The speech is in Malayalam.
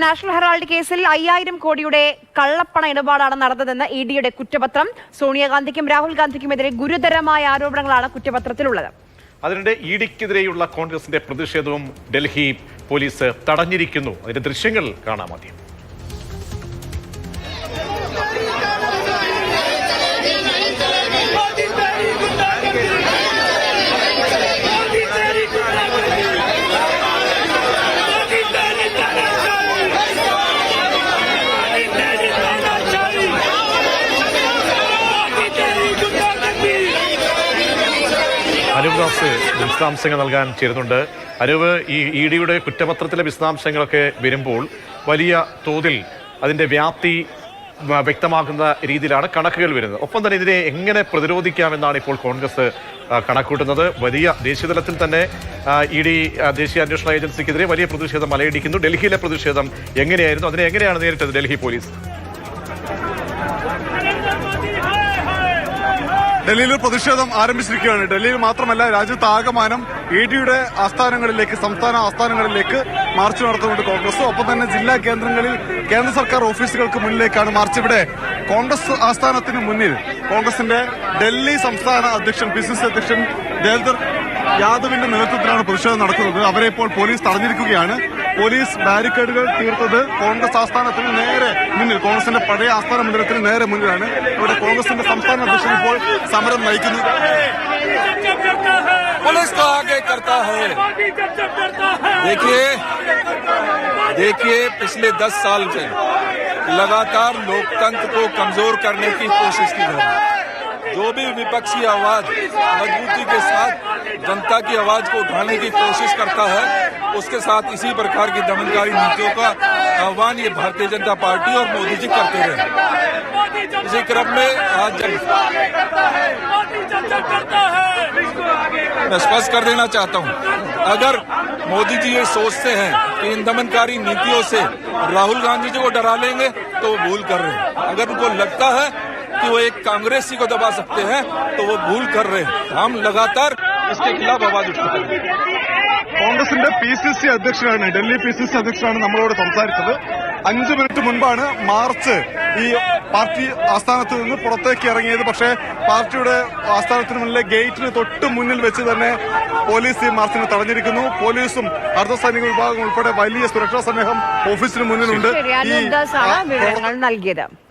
നാഷണൽ ഹെറാൾഡ് കേസിൽ 5000 കോടിയുടെ കള്ളപ്പണ ഇടപാടാണ് നടന്നതെന്ന് ഇഡിയുടെ കുറ്റപത്രം. സോണിയാഗാന്ധിക്കും രാഹുൽ ഗാന്ധിക്കുമെതിരെ ഗുരുതരമായ ആരോപണങ്ങളാണ് കുറ്റപത്രത്തിലുള്ളത്. അതിനിടെ ഇഡിക്കെതിരെയുള്ള കോൺഗ്രസിന്റെ പ്രതിഷേധവും ഡൽഹി പോലീസ് തടഞ്ഞിരിക്കുന്നു. അതിന്റെ ദൃശ്യങ്ങൾ കാണാം ആദ്യം. അനൂപ്ദാസ് വിശദാംശങ്ങൾ നൽകാൻ ചേരുന്നുണ്ട്. അനൂപ്, ഈ ഇഡിയുടെ കുറ്റപത്രത്തിലെ വിശദാംശങ്ങളൊക്കെ വരുമ്പോൾ വലിയ തോതിൽ അതിന്റെ വ്യാപ്തി വ്യക്തമാക്കുന്ന രീതിയിലാണ് കണക്കുകൾ വരുന്നത്. ഒപ്പം തന്നെ ഇതിനെ എങ്ങനെ പ്രതിരോധിക്കാമെന്നാണ് ഇപ്പോൾ കോൺഗ്രസ് കണക്കൂട്ടുന്നത്. വലിയ ദേശീയതലത്തിൽ തന്നെ ഇഡി ദേശീയ അന്വേഷണ ഏജൻസിക്കെതിരെ വലിയ പ്രതിഷേധം അലയടിക്കുന്നു. ഡൽഹിയിലെ പ്രതിഷേധം എങ്ങനെയായിരുന്നു? അതിനെ എങ്ങനെയാണ് നേരിട്ടത് ഡൽഹി പോലീസ്? ഡൽഹിയിൽ പ്രതിഷേധം ആരംഭിച്ചിരിക്കുകയാണ്. ഡൽഹിയിൽ മാത്രമല്ല, രാജ്യത്താകമാനം ഇഡിയുടെ ആസ്ഥാനങ്ങളിലേക്ക്, സംസ്ഥാന ആസ്ഥാനങ്ങളിലേക്ക് മാർച്ച് നടത്തുന്നുണ്ട് കോൺഗ്രസ്. ഒപ്പം തന്നെ ജില്ലാ കേന്ദ്രങ്ങളിൽ കേന്ദ്ര സർക്കാർ ഓഫീസുകൾക്ക് മുന്നിലേക്കാണ് മാർച്ച്. ഇവിടെ കോൺഗ്രസ് ആസ്ഥാനത്തിന് മുന്നിൽ കോൺഗ്രസിന്റെ ഡൽഹി സംസ്ഥാന അധ്യക്ഷൻ, PCC അധ്യക്ഷൻ ദേവേന്ദ്ര യാദവിന്റെ നേതൃത്വത്തിലാണ് പ്രതിഷേധം നടക്കുന്നത്. അവരെ ഇപ്പോൾ പോലീസ് തടഞ്ഞിരിക്കുകയാണ്. പോലീസ് ബാരിക്കേഡുകൾ തീർത്തത് കോൺഗ്രസ് ആസ്ഥാനത്തിന് നേരെ മുന്നിൽ, കോൺഗ്രസിന്റെ പഴയ ആസ്ഥാന മന്ദിരത്തിന് നേരെ മുന്നിലാണ്. ഇവിടെ കോൺഗ്രസിന്റെ സംസ്ഥാന അധ്യക്ഷൻ ഇപ്പോൾ സമരം നയിക്കുന്നു. पुलिस तो आगे करता है। देखिए पिछले 10 साल से लगातार लोकतंत्र को कमजोर करने की कोशिश की जा रही है। जो भी विपक्षी आवाज मजबूती के साथ जनता की आवाज को उठाने की कोशिश करता है, उसके साथ इसी प्रकार की दमनकारी नीतियों का आह्वान ये भारतीय जनता पार्टी और मोदी जी करते रहे। इसी क्रम में आज मैं स्पष्ट कर देना चाहता हूं, अगर मोदी जी ये सोचते हैं कि इन दमनकारी नीतियों से राहुल गांधी जी को डरा लेंगे तो वो भूल कर रहे हैं। अगर उनको लगता है कि वो एक कांग्रेसी को दबा सकते हैं तो वो भूल कर रहे हैं। हम लगातार इसके खिलाफ आवाज उठाते हैं। കോൺഗ്രസിന്റെ PCC അധ്യക്ഷനാണ്, ഡൽഹി PCC അധ്യക്ഷനാണ് നമ്മളോട് സംസാരിച്ചത്. 5 മിനിറ്റ് മുൻപാണ് മാർച്ച് ഈ പാർട്ടി ആസ്ഥാനത്ത് നിന്ന് പുറത്തേക്ക് ഇറങ്ങിയത്. പക്ഷേ പാർട്ടിയുടെ ആസ്ഥാനത്തിന് മുന്നിലെ ഗേറ്റിന് തൊട്ട് മുന്നിൽ വെച്ച് തന്നെ പോലീസ് ഈ മാർച്ചിനെ തടഞ്ഞിരിക്കുന്നു. പോലീസും അർദ്ധസൈനിക വിഭാഗം ഉൾപ്പെടെ വലിയ സുരക്ഷാ സന്നാഹം ഓഫീസിന് മുന്നിലുണ്ട്. നൽകിയത്